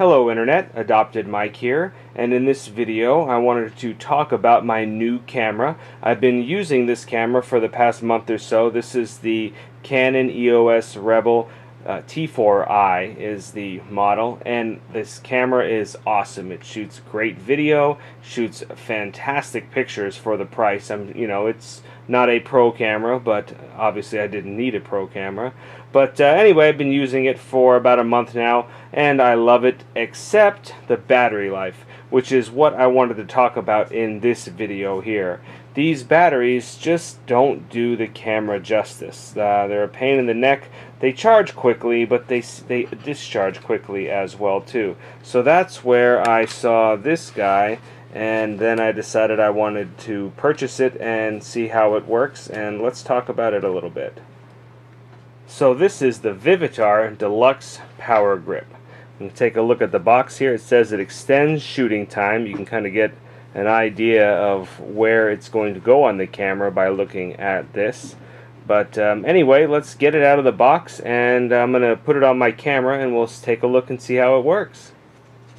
Hello Internet, AdoptedMike here, and in this video I wanted to talk about my new camera. I've been using this camera for the past month or so. This is the Canon EOS Rebel T4i is the model, and this camera is awesome. It shoots great video, shoots fantastic pictures for the price. It's not a pro camera, but obviously I didn't need a pro camera. But anyway, I've been using it for about a month now, and I love it, except the battery life, which is what I wanted to talk about in this video here. These batteries just don't do the camera justice. They're a pain in the neck. They charge quickly, but they discharge quickly as well too. So that's where I saw this guy, and then I decided I wanted to purchase it and see how it works, and let's talk about it a little bit. So this is the Vivitar Deluxe Power Grip. You can take a look at the box here. It says it extends shooting time. You can kind of get an idea of where it's going to go on the camera by looking at this. But anyway, let's get it out of the box, and I'm going to put it on my camera and we'll take a look and see how it works.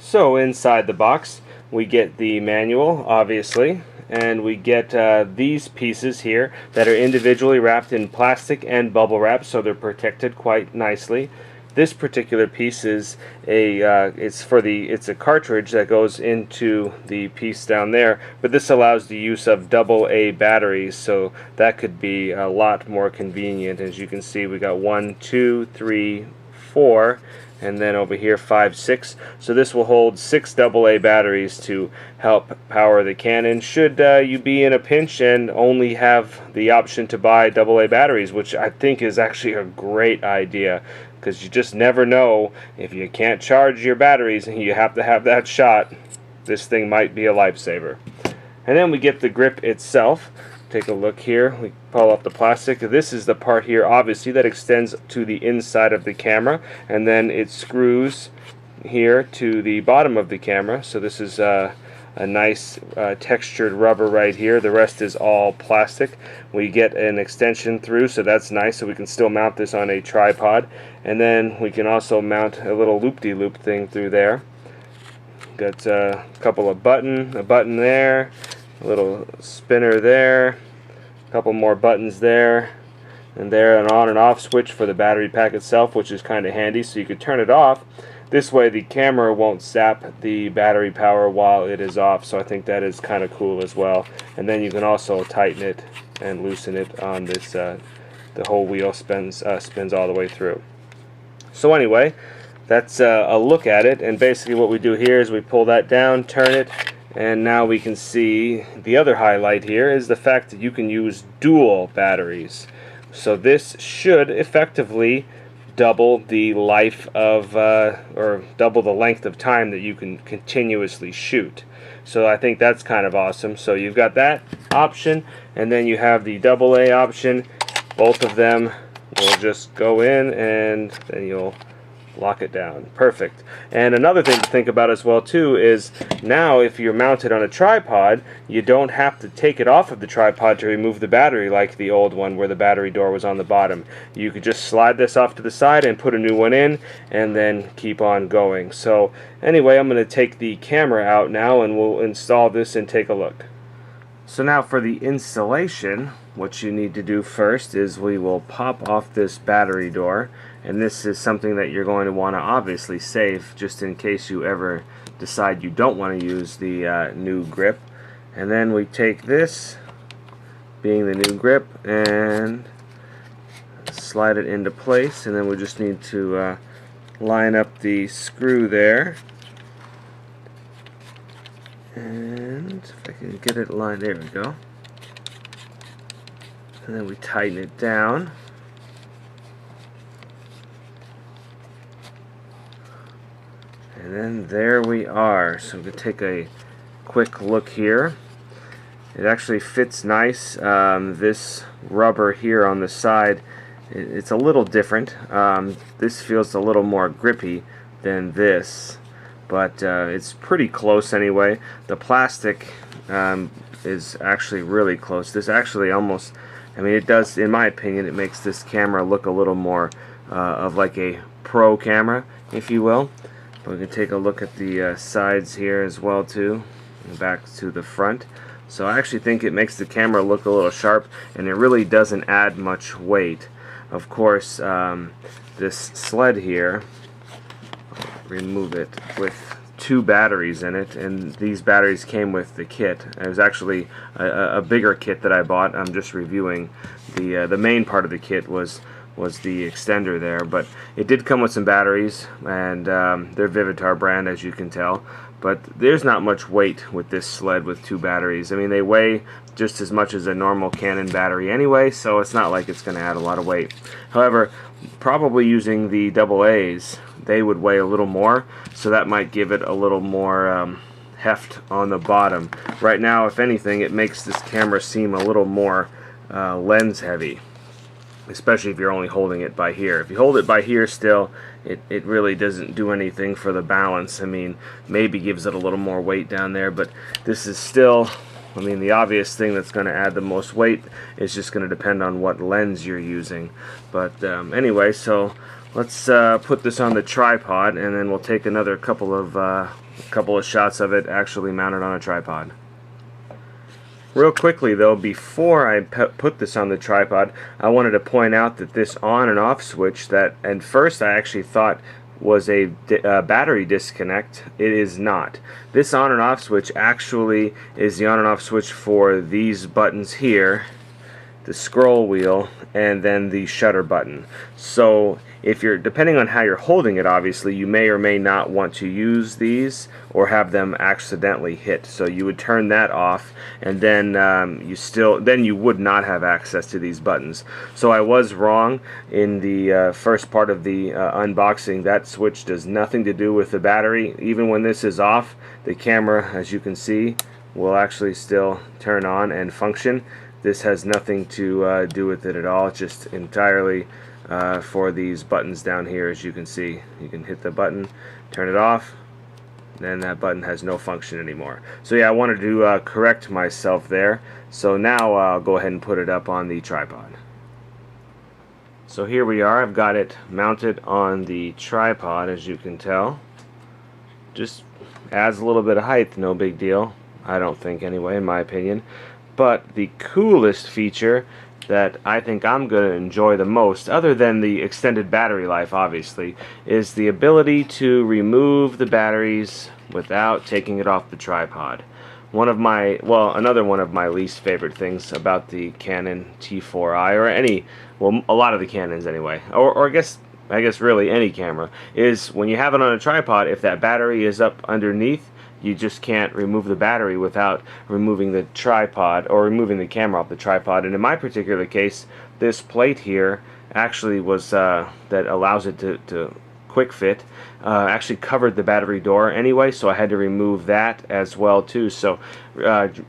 So inside the box we get the manual, obviously, and we get these pieces here that are individually wrapped in plastic and bubble wrap, so they're protected quite nicely. This particular piece is it's a cartridge that goes into the piece down there, but this allows the use of AA batteries, so that could be a lot more convenient. As you can see, we got 1, 2, 3, 4, and then over here 5, 6. So this will hold 6 AA batteries to help power the Canon should you be in a pinch and only have the option to buy AA batteries, which I think is actually a great idea, because you just never know. If you can't charge your batteries and you have to have that shot, this thing might be a lifesaver. And then we get the grip itself. Take a look here. We pull off the plastic. This is the part here, obviously, that extends to the inside of the camera, and then it screws here to the bottom of the camera. So this is a nice textured rubber right here. The rest is all plastic. We get an extension through, so that's nice, so we can still mount this on a tripod. And then we can also mount a little loop-de-loop thing through there. Got a couple of a button there, a little spinner there, a couple more buttons there, and there, an on and off switch for the battery pack itself, which is kind of handy, so you could turn it off. This way the camera won't sap the battery power while it is off, so I think that is kind of cool as well. And then you can also tighten it and loosen it on this. The whole wheel spins all the way through. So anyway, that's a look at it, and basically what we do here is we pull that down, turn it, and now we can see the other highlight here is the fact that you can use dual batteries. So this should effectively double the life of or double the length of time that you can continuously shoot. So I think that's kind of awesome. So you've got that option, and then you have the AA option. Both of them will just go in, and then you'll lock it down. Perfect. And another thing to think about as well too is now if you're mounted on a tripod, you don't have to take it off of the tripod to remove the battery like the old one where the battery door was on the bottom. You could just slide this off to the side and put a new one in, and then keep on going. So anyway, I'm going to take the camera out now and we'll install this and take a look. So now for the installation, what you need to do first is we will pop off this battery door, and this is something that you're going to want to obviously save just in case you ever decide you don't want to use the new grip. And then we take this, being the new grip, and slide it into place, and then we just need to line up the screw there. And if I can get it lined, there we go. And then we tighten it down. And then there we are. So we can take a quick look here. It actually fits nice. This rubber here on the side, it's a little different. This feels a little more grippy than this, but it's pretty close anyway. The plastic is actually really close. This actually almost, it does, in my opinion, it makes this camera look a little more of like a pro camera, if you will. We can take a look at the sides here as well too, and back to the front. So I actually think it makes the camera look a little sharp, and it really doesn't add much weight. Of course, this sled here, remove it, with 2 batteries in it, and these batteries came with the kit. It was actually a bigger kit that I bought. I'm just reviewing the main part of the kit was the extender there, but it did come with some batteries, and they're Vivitar brand, as you can tell. But there's not much weight with this sled with 2 batteries. I mean, they weigh just as much as a normal Canon battery anyway, so it's not like it's going to add a lot of weight. However, probably using the AA's, they would weigh a little more, so that might give it a little more heft on the bottom. Right now, if anything, it makes this camera seem a little more lens heavy, especially if you're only holding it by here. If you hold it by here still, it really doesn't do anything for the balance. I mean, maybe gives it a little more weight down there, but this is still, I mean, the obvious thing that's going to add the most weight is just going to depend on what lens you're using. But anyway, so let's put this on the tripod, and then we'll take another couple of shots of it actually mounted on a tripod. Real quickly though, before I put this on the tripod, I wanted to point out that this on and off switch that at first I actually thought was a battery disconnect, it is not. This on and off switch actually is the on and off switch for these buttons here, the scroll wheel, and then the shutter button. So if you're, depending on how you're holding it, obviously you may or may not want to use these or have them accidentally hit. So you would turn that off, and then you would not have access to these buttons. So I was wrong in the first part of the unboxing. That switch does nothing to do with the battery. Even when this is off, the camera, as you can see, will actually still turn on and function. This has nothing to do with it at all. It's just entirely for these buttons down here. As you can see, you can hit the button, turn it off, then that button has no function anymore. So yeah, I wanted to correct myself there. So now I'll go ahead and put it up on the tripod. So here we are. I've got it mounted on the tripod, as you can tell. Just adds a little bit of height, no big deal, I don't think, anyway, in my opinion. But the coolest feature that I think I'm going to enjoy the most, other than the extended battery life obviously, is the ability to remove the batteries without taking it off the tripod. Another one of my least favorite things about the Canon T4i, or a lot of the Canons anyway, or I guess really any camera, is when you have it on a tripod, if that battery is up underneath, you just can't remove the battery without removing the tripod or removing the camera off the tripod. And in my particular case, this plate here actually was that allows it to quick fit, actually covered the battery door anyway, so I had to remove that as well too. So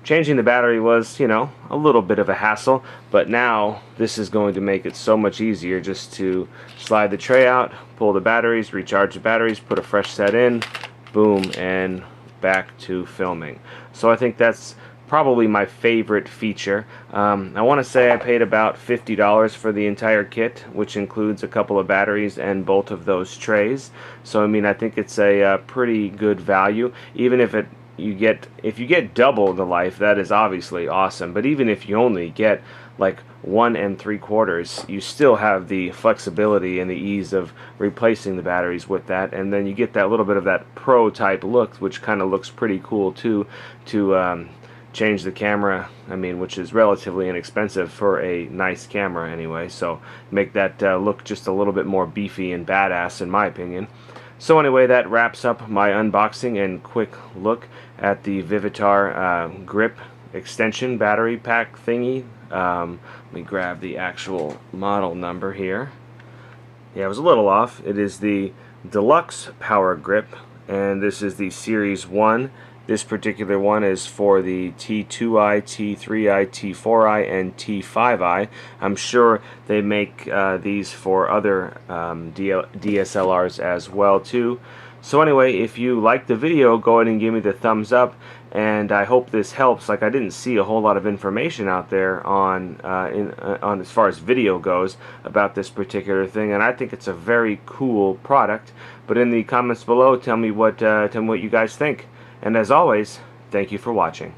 changing the battery was, you know, a little bit of a hassle, but now this is going to make it so much easier just to slide the tray out, pull the batteries, recharge the batteries, put a fresh set in, boom, and back to filming. So I think that's probably my favorite feature. I want to say I paid about $50 for the entire kit, which includes a couple of batteries and both of those trays. So I mean, I think it's a pretty good value. Even if you get double the life, that is obviously awesome. But even if you only get like 1 3/4, you still have the flexibility and the ease of replacing the batteries with that, and then you get that little bit of that pro type look, which kind of looks pretty cool too, to change the camera, I mean, which is relatively inexpensive for a nice camera anyway, so make that look just a little bit more beefy and badass in my opinion. So anyway, that wraps up my unboxing and quick look at the Vivitar Grip extension battery pack thingy. Let me grab the actual model number here. Yeah, I was a little off. It is the Deluxe Power Grip, and this is the Series 1. This particular one is for the T2i, T3i, T4i, and T5i. I'm sure they make these for other DSLRs as well too. So anyway, if you liked the video, go ahead and give me the thumbs up, and I hope this helps. Like, I didn't see a whole lot of information out there on on as far as video goes about this particular thing, and I think it's a very cool product. But in the comments below, tell me what you guys think. And as always, thank you for watching.